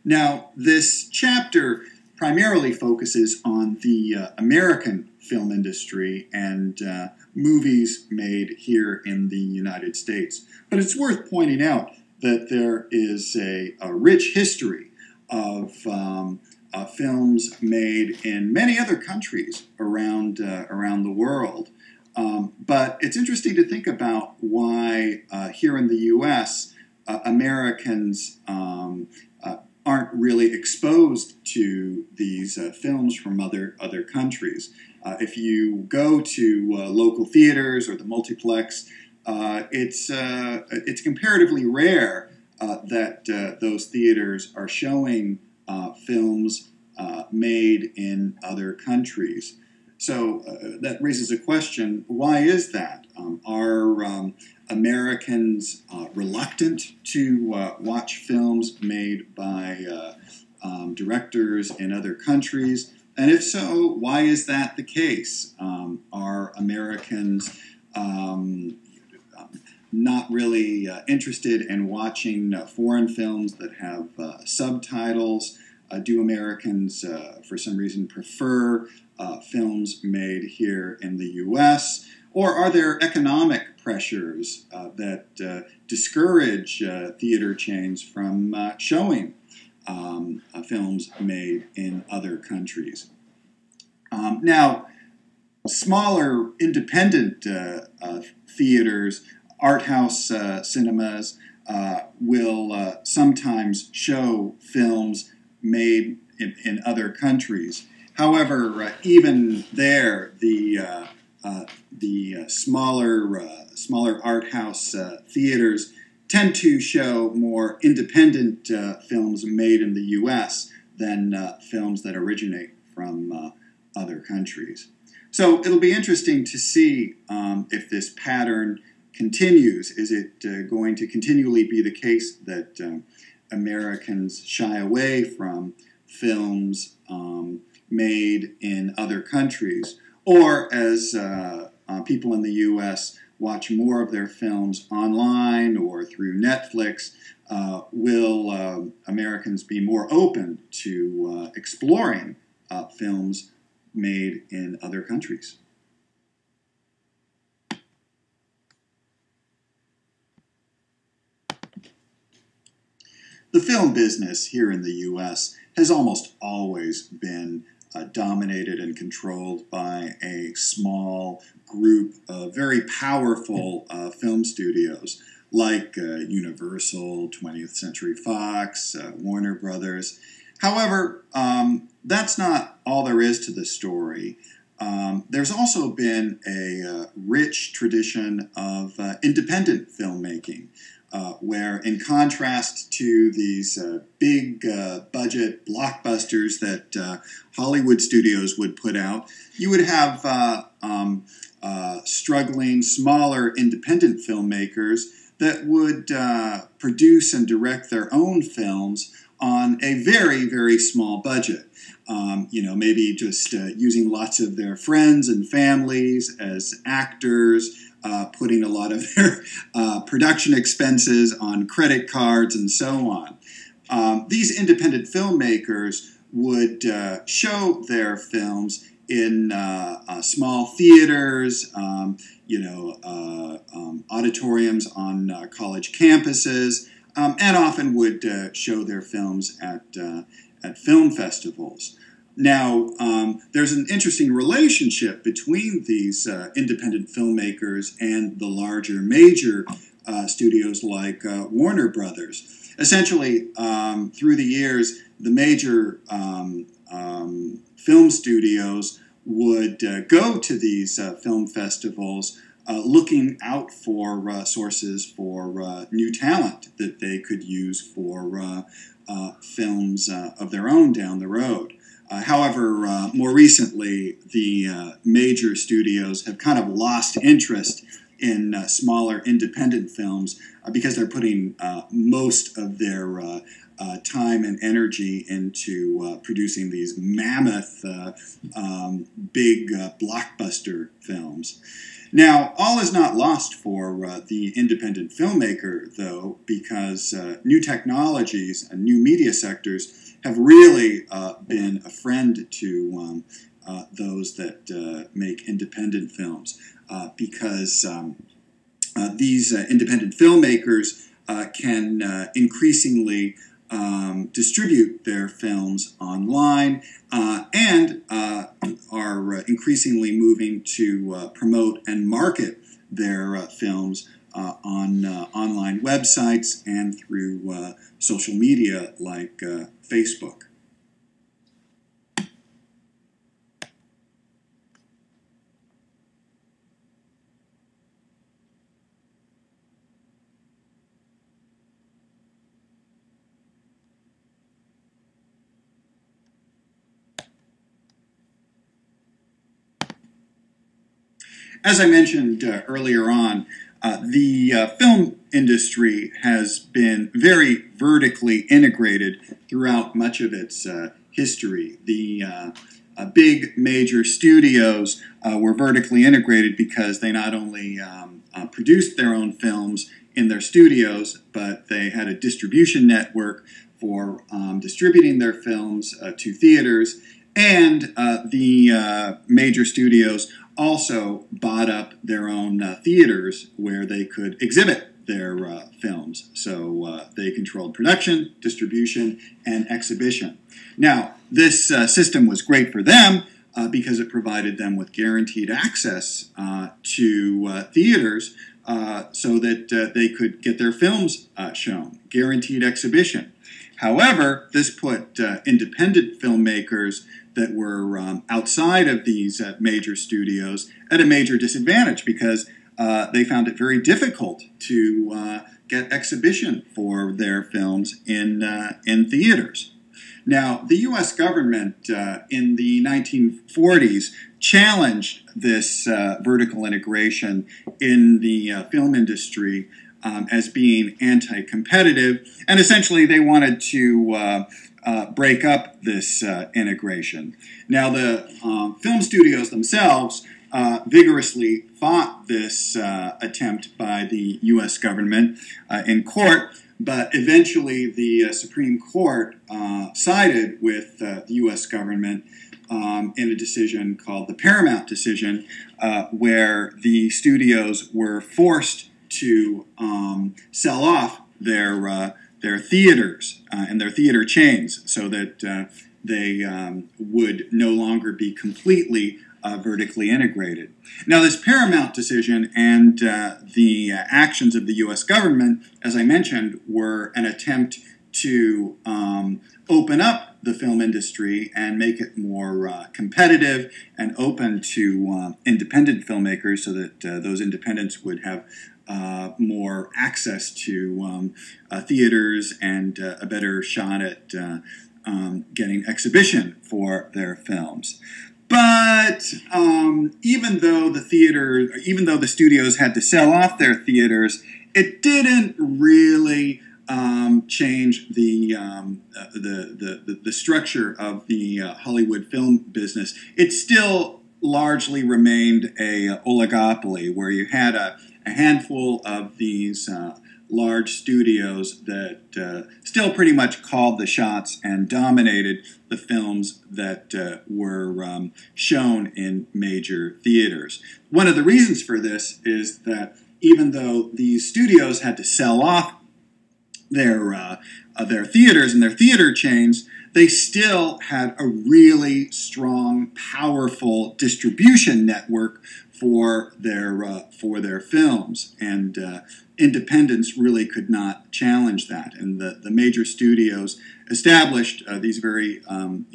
Now, this chapter primarily focuses on the American film industry and movies made here in the United States. But it's worth pointing out that there is a rich history of films made in many other countries around the world. But it's interesting to think about why here in the U.S. Americans aren't really exposed to these films from other countries. If you go to local theaters or the multiplex, it's comparatively rare that those theaters are showing films made in other countries. So that raises a question: why is that? Are Americans reluctant to watch films made by directors in other countries? And if so, why is that the case? Are Americans not really interested in watching foreign films that have subtitles? Do Americans, for some reason, prefer films made here in the U.S.? Or are there economic pressures that discourage theater chains from showing films made in other countries? Now, smaller independent theaters, art house cinemas, will sometimes show films made in other countries. However, even there, the smaller art house theaters tend to show more independent films made in the U.S. than films that originate from other countries. So it'll be interesting to see if this pattern continues. Is it going to continually be the case that Americans shy away from films made in other countries? Or as people in the U.S. watch more of their films online or through Netflix, will Americans be more open to exploring films made in other countries? The film business here in the U.S. has almost always been dominated and controlled by a small group of very powerful film studios like Universal, 20th Century Fox, Warner Brothers. However, that's not all there is to the story. There's also been a rich tradition of independent filmmaking, where in contrast to these big budget blockbusters that Hollywood studios would put out, you would have struggling, smaller independent filmmakers that would produce and direct their own films on a very, very small budget. Maybe just using lots of their friends and families as actors, putting a lot of their production expenses on credit cards and so on. These independent filmmakers would show their films in small theaters, auditoriums on college campuses, and often would show their films at film festivals. Now, there's an interesting relationship between these independent filmmakers and the larger major studios like Warner Brothers. Essentially, through the years, the major film studios would go to these film festivals looking out for sources for new talent that they could use for films of their own down the road. However, more recently, the major studios have kind of lost interest in smaller independent films because they're putting most of their time and energy into producing these mammoth, big blockbuster films. Now, all is not lost for the independent filmmaker, though, because new technologies and new media sectors have really been a friend to those that make independent films, because these independent filmmakers can increasingly distribute their films online and are increasingly moving to promote and market their films on online websites and through social media like Facebook. As I mentioned earlier on, the film industry has been very vertically integrated throughout much of its history. The big major studios were vertically integrated because they not only produced their own films in their studios, but they had a distribution network for distributing their films to theaters, and the major studios also bought up their own theaters where they could exhibit their films. So they controlled production, distribution, and exhibition. Now, this system was great for them because it provided them with guaranteed access to theaters so that they could get their films shown, guaranteed exhibition. However, this put independent filmmakers that were outside of these major studios at a major disadvantage because they found it very difficult to get exhibition for their films in theaters. Now, the U.S. government in the 1940s challenged this vertical integration in the film industry as being anti-competitive, and essentially they wanted to break up this integration. Now, the film studios themselves vigorously fought this attempt by the U.S. government in court, but eventually the Supreme Court sided with the U.S. government in a decision called the Paramount decision, where the studios were forced to sell off their theaters and their theater chains so that they would no longer be completely vertically integrated. Now, this Paramount decision and the actions of the U.S. government, as I mentioned, were an attempt to open up the film industry and make it more competitive and open to independent filmmakers so that those independents would have more access to theaters and a better shot at getting exhibition for their films. But even though the studios had to sell off their theaters, it didn't really change the structure of the Hollywood film business. It still largely remained a oligopoly where you had a handful of these large studios that still pretty much called the shots and dominated the films that were shown in major theaters. One of the reasons for this is that even though these studios had to sell off their theaters and their theater chains, they still had a really strong, powerful distribution network for their films, and independents really could not challenge that. And the major studios established these very, and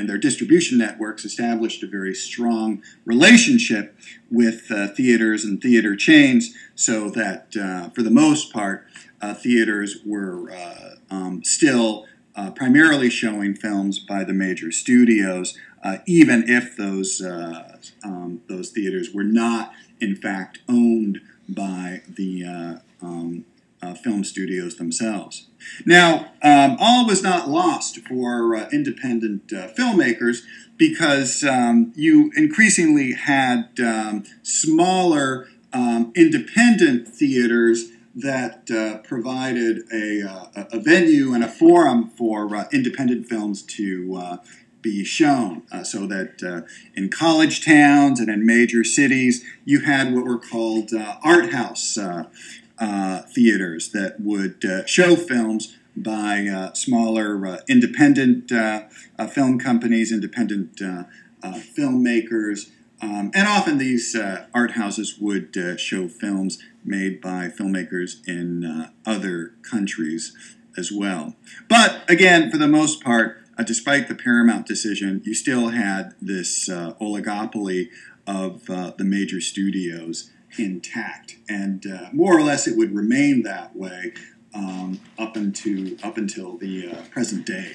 their distribution networks established a very strong relationship with theaters and theater chains, so that for the most part, theaters were still primarily showing films by the major studios, even if those theaters were not, in fact, owned by the film studios themselves. Now, all was not lost for independent filmmakers, because you increasingly had smaller independent theaters that provided a venue and a forum for independent films to be shown, so that in college towns and in major cities you had what were called art house theaters that would show films by smaller independent film companies, independent filmmakers. And often these art houses would show films made by filmmakers in other countries as well. But again, for the most part, despite the Paramount decision, you still had this oligopoly of the major studios intact, and more or less it would remain that way up until the present day.